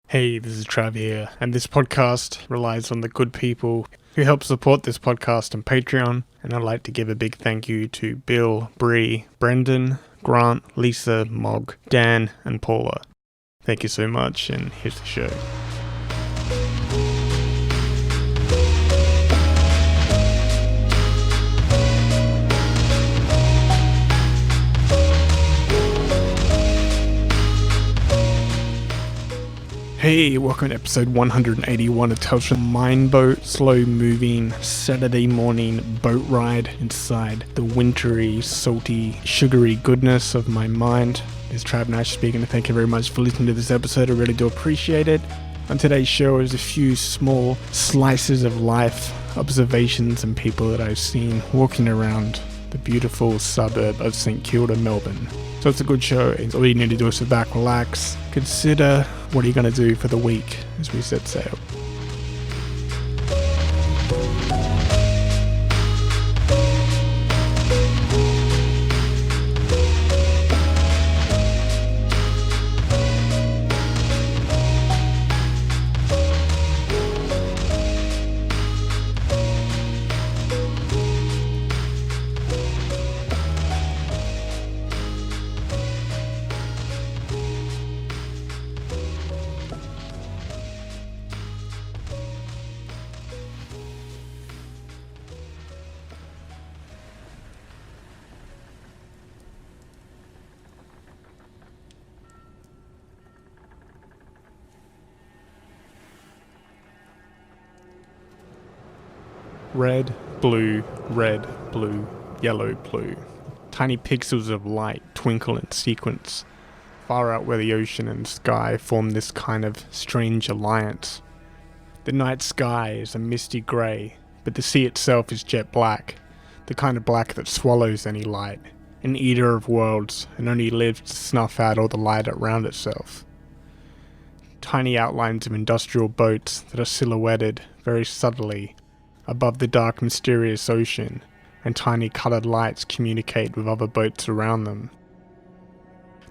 Hey, this is Trav here, and this podcast relies on the good people who help support this podcast on Patreon, and I'd like to give a big thank you to Bill, Bree, Brendan, Grant, Lisa, Mog, Dan, and Paula. Thank you so much, and here's the show. Hey, welcome to episode 181 of Tales from Mind Boat, slow-moving Saturday morning boat ride inside the wintry, salty, sugary goodness of my mind. This is Trav Nash speaking, and thank you very much for listening to this episode. I really do appreciate it. On today's show is a few small slices of life, observations, and people that I've seen walking around the beautiful suburb of St Kilda, Melbourne. So it's a good show. All you need to do is sit back, relax, consider what are you going to do for the week as we set sail. Red, blue, yellow, blue. Tiny pixels of light twinkle in sequence, far out where the ocean and sky form this kind of strange alliance. The night sky is a misty grey, but the sea itself is jet black, the kind of black that swallows any light, an eater of worlds, and only lives to snuff out all the light around itself. Tiny outlines of industrial boats that are silhouetted very subtly above the dark, mysterious ocean, and tiny coloured lights communicate with other boats around them.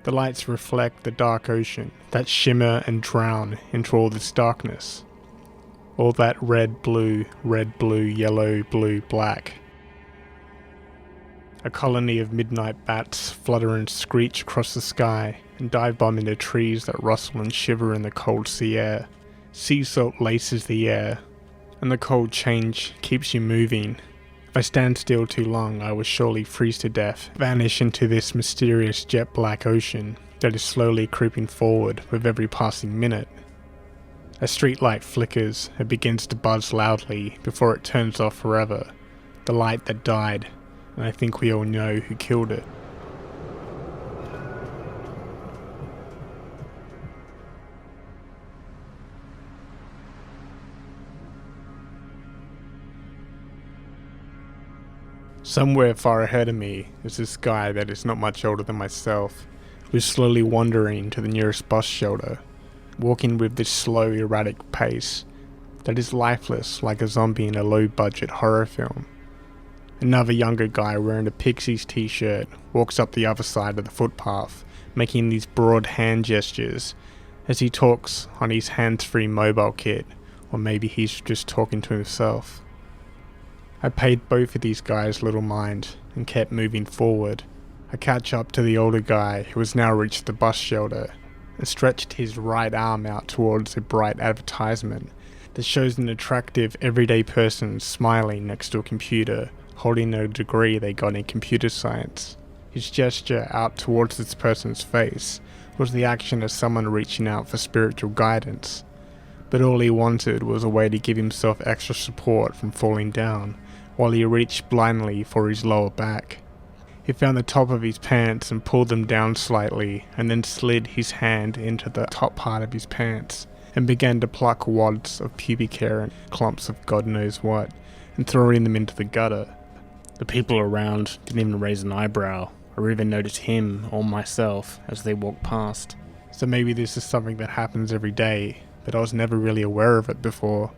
The lights reflect the dark ocean that shimmer and drown into all this darkness. All that red, blue, yellow, blue, black. A colony of midnight bats flutter and screech across the sky and dive bomb into trees that rustle and shiver in the cold sea air. Sea salt laces the air, and the cold change keeps you moving. If I stand still too long, I will surely freeze to death, vanish into this mysterious jet black ocean that is slowly creeping forward with every passing minute. A street light flickers and begins to buzz loudly before it turns off forever. The light that died, and I think we all know who killed it. Somewhere far ahead of me is this guy that is not much older than myself, who is slowly wandering to the nearest bus shelter, walking with this slow, erratic pace that is lifeless like a zombie in a low-budget horror film. Another younger guy wearing a Pixies t-shirt walks up the other side of the footpath, making these broad hand gestures as he talks on his hands-free mobile kit, or maybe he's just talking to himself. I paid both of these guys little mind and kept moving forward. I catch up to the older guy who has now reached the bus shelter and stretched his right arm out towards a bright advertisement that shows an attractive everyday person smiling next to a computer holding a degree they got in computer science. His gesture out towards this person's face was the action of someone reaching out for spiritual guidance, but all he wanted was a way to give himself extra support from falling down while he reached blindly for his lower back. He found the top of his pants and pulled them down slightly, and then slid his hand into the top part of his pants and began to pluck wads of pubic hair and clumps of God knows what, and throwing them into the gutter. The people around didn't even raise an eyebrow or even notice him or myself as they walked past. So maybe this is something that happens every day, but I was never really aware of it before.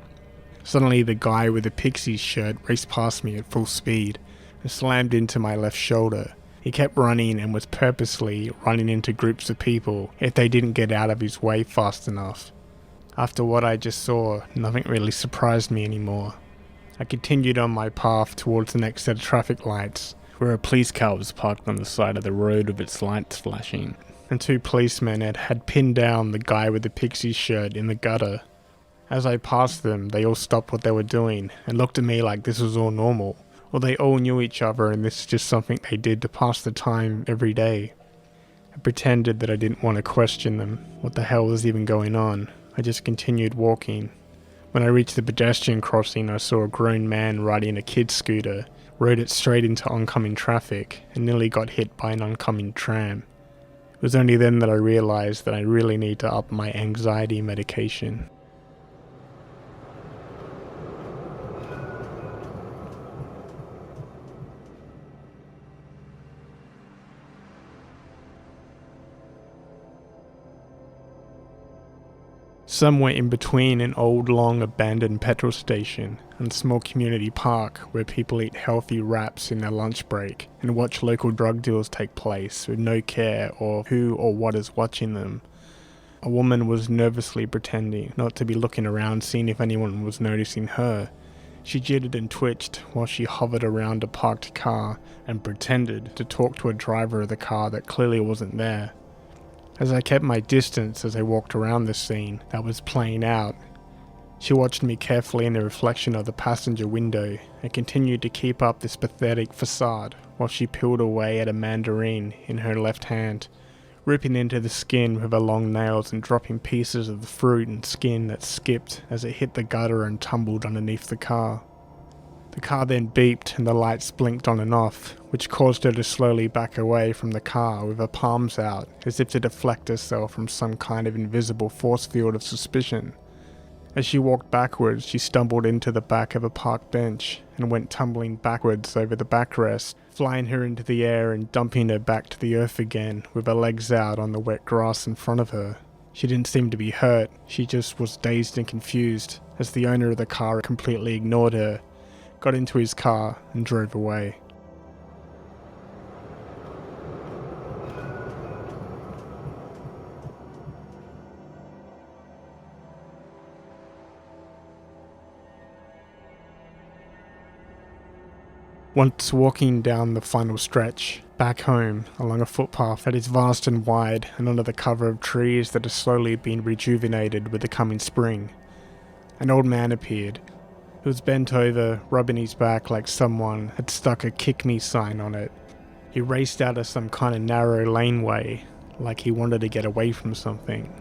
Suddenly the guy with the Pixies shirt raced past me at full speed and slammed into my left shoulder. He kept running and was purposely running into groups of people if they didn't get out of his way fast enough. After what I just saw, nothing really surprised me anymore. I continued on my path towards the next set of traffic lights, where a police car was parked on the side of the road with its lights flashing, and 2 policemen had pinned down the guy with the pixie shirt in the gutter. As I passed them, they all stopped what they were doing and looked at me like this was all normal, or they all knew each other and this is just something they did to pass the time every day. I pretended that I didn't want to question them. What the hell was even going on? I just continued walking. When I reached the pedestrian crossing, I saw a grown man riding a kid's scooter, rode it straight into oncoming traffic, and nearly got hit by an oncoming tram. It was only then that I realized that I really need to up my anxiety medication. Somewhere in between an old long abandoned petrol station and a small community park where people eat healthy wraps in their lunch break and watch local drug deals take place with no care or who or what is watching them. A woman was nervously pretending not to be looking around seeing if anyone was noticing her. She jittered and twitched while she hovered around a parked car and pretended to talk to a driver of the car that clearly wasn't there. As I kept my distance as I walked around the scene that was playing out, she watched me carefully in the reflection of the passenger window and continued to keep up this pathetic facade while she peeled away at a mandarin in her left hand, ripping into the skin with her long nails and dropping pieces of the fruit and skin that skipped as it hit the gutter and tumbled underneath the car. The car then beeped and the lights blinked on and off, which caused her to slowly back away from the car with her palms out, as if to deflect herself from some kind of invisible force field of suspicion. As she walked backwards, she stumbled into the back of a park bench and went tumbling backwards over the backrest, flying her into the air and dumping her back to the earth again with her legs out on the wet grass in front of her. She didn't seem to be hurt, she just was dazed and confused, as the owner of the car completely ignored her, got into his car and drove away. Once walking down the final stretch, back home, along a footpath that is vast and wide and under the cover of trees that are slowly being rejuvenated with the coming spring, an old man appeared. He was bent over, rubbing his back like someone had stuck a "kick me" sign on it. He raced out of some kind of narrow laneway, like he wanted to get away from something.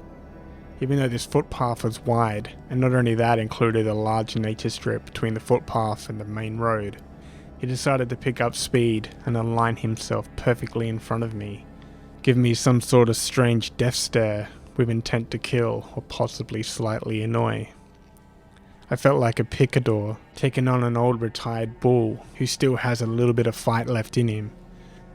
Even though this footpath was wide, and not only that included a large nature strip between the footpath and the main road, he decided to pick up speed and align himself perfectly in front of me, giving me some sort of strange death stare with intent to kill or possibly slightly annoy. I felt like a picador taking on an old retired bull who still has a little bit of fight left in him.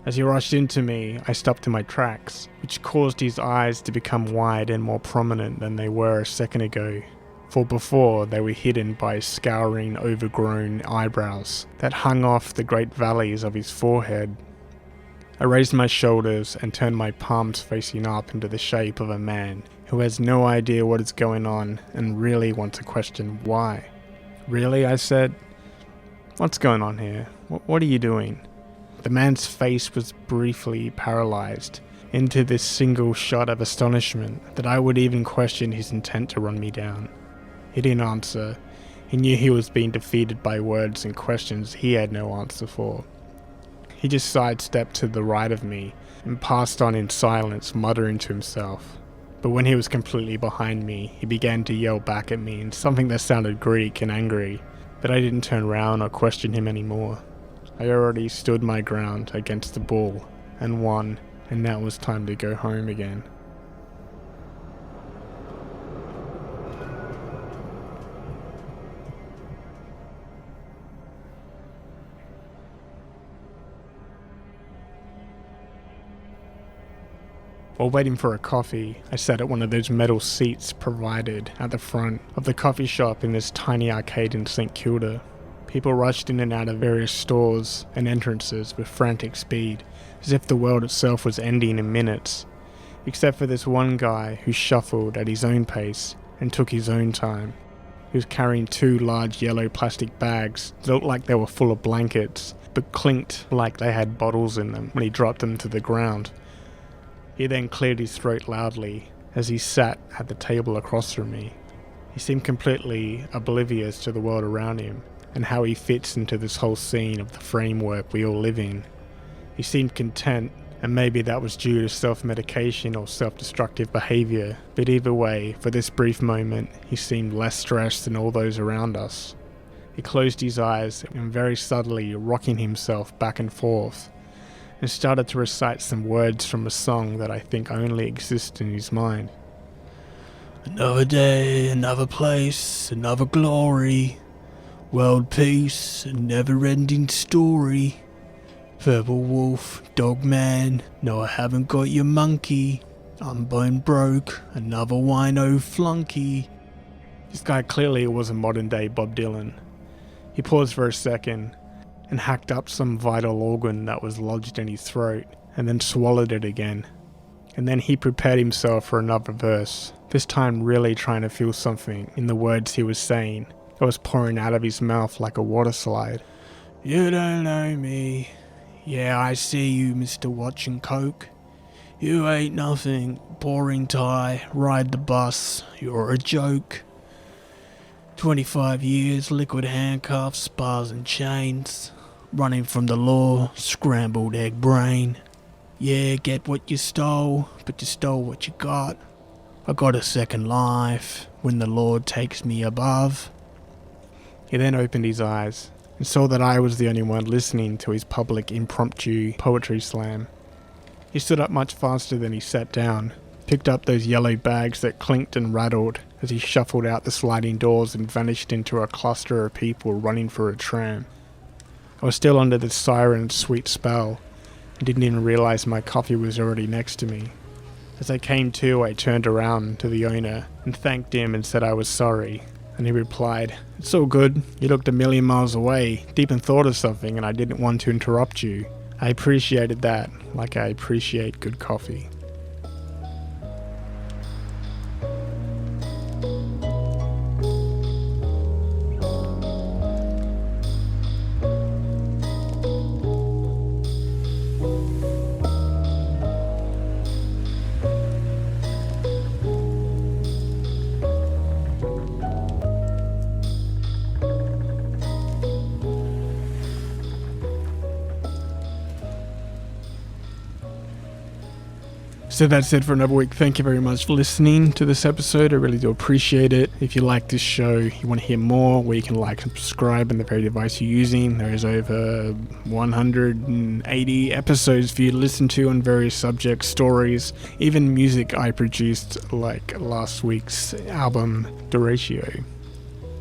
As he rushed into me, I stopped in my tracks, which caused his eyes to become wide and more prominent than they were a second ago, for before they were hidden by scouring, overgrown eyebrows that hung off the great valleys of his forehead. I raised my shoulders and turned my palms facing up into the shape of a man who has no idea what is going on and really wants to question why. "Really?" I said. "What's going on here? What are you doing?" The man's face was briefly paralyzed into this single shot of astonishment that I would even question his intent to run me down. He didn't answer. He knew he was being defeated by words and questions he had no answer for. He just sidestepped to the right of me and passed on in silence, muttering to himself. But when he was completely behind me, he began to yell back at me in something that sounded Greek and angry, but I didn't turn round or question him anymore. I already stood my ground against the bull and won, and now it was time to go home again. While waiting for a coffee, I sat at one of those metal seats provided at the front of the coffee shop in this tiny arcade in St Kilda. People rushed in and out of various stores and entrances with frantic speed, as if the world itself was ending in minutes, except for this one guy who shuffled at his own pace, and took his own time. He was carrying 2 large yellow plastic bags that looked like they were full of blankets, but clinked like they had bottles in them when he dropped them to the ground. He then cleared his throat loudly as he sat at the table across from me. He seemed completely oblivious to the world around him and how he fits into this whole scene of the framework we all live in. He seemed content, and maybe that was due to self-medication or self-destructive behaviour, but either way, for this brief moment, he seemed less stressed than all those around us. He closed his eyes and very subtly rocking himself back and forth, and started to recite some words from a song that I think only exists in his mind. Another day, another place, another glory, world peace, a never-ending story. Purple wolf, dog man, no I haven't got your monkey. I'm bone broke, another wino flunky. This guy clearly was a modern day Bob Dylan. He paused for a second and hacked up some vital organ that was lodged in his throat and then swallowed it again. And then he prepared himself for another verse, this time really trying to feel something in the words he was saying that was pouring out of his mouth like a water slide. You don't know me. Yeah, I see you, Mr. Watch and Coke. You ain't nothing. Boring tie. Ride the bus. You're a joke. 25 years, liquid handcuffs, bars and chains. Running from the law, scrambled egg brain. Yeah, get what you stole, but you stole what you got. I got a second life when the Lord takes me above. He then opened his eyes and saw that I was the only one listening to his public impromptu poetry slam. He stood up much faster than he sat down, picked up those yellow bags that clinked and rattled as he shuffled out the sliding doors and vanished into a cluster of people running for a tram. I was still under the siren's sweet spell and didn't even realise my coffee was already next to me. As I came to, I turned around to the owner and thanked him and said I was sorry. And he replied, "It's all good. You looked a million miles away, deep in thought of something, and I didn't want to interrupt you." I appreciated that, like I appreciate good coffee. So that's it for another week. Thank you very much for listening to this episode. I really do appreciate it. If you like this show, you want to hear more, where you can like and subscribe on the very device you're using. There is over 180 episodes for you to listen to on various subjects, stories, even music I produced, like last week's album, Duratio.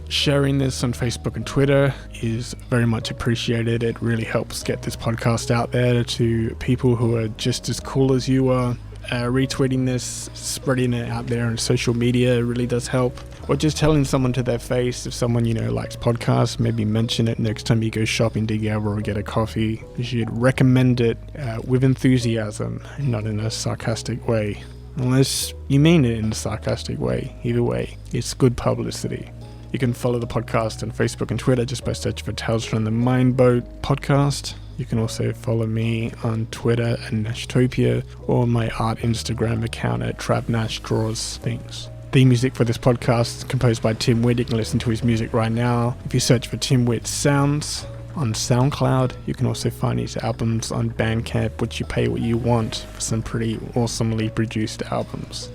Sharing this on Facebook and Twitter is very much appreciated. It really helps get this podcast out there to people who are just as cool as you are. Retweeting this, spreading it out there on social media really does help. Or just telling someone to their face, if someone you know likes podcasts, maybe mention it next time you go shopping together or get a coffee. You should recommend it with enthusiasm and not in a sarcastic way. Unless you mean it in a sarcastic way. Either way, it's good publicity. You can follow the podcast on Facebook and Twitter just by searching for Tales from the Mindboat podcast. You can also follow me on Twitter and Nashtopia, or my art Instagram account at Trav Nash Draws Things. The music for this podcast is composed by Tim Witt. You can listen to his music right now if you search for Tim Witt Sounds on SoundCloud. You can also find his albums on Bandcamp, which you pay what you want for some pretty awesomely produced albums.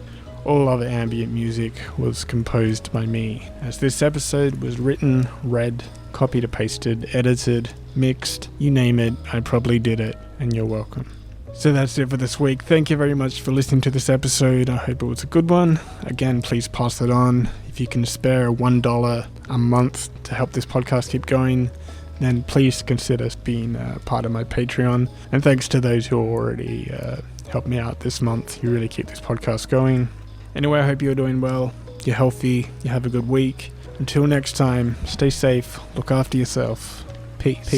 All other ambient music was composed by me, as this episode was written, read, copied and pasted, edited, mixed, you name it, I probably did it, and you're welcome. So that's it for this week. Thank you very much for listening to this episode. I hope it was a good one. Again, please pass it on. If you can spare $1 a month to help this podcast keep going, then please consider being part of my Patreon. And thanks to those who already helped me out this month. You really keep this podcast going. Anyway, I hope you're doing well, you're healthy, you have a good week. Until next time, stay safe, look after yourself. Peace.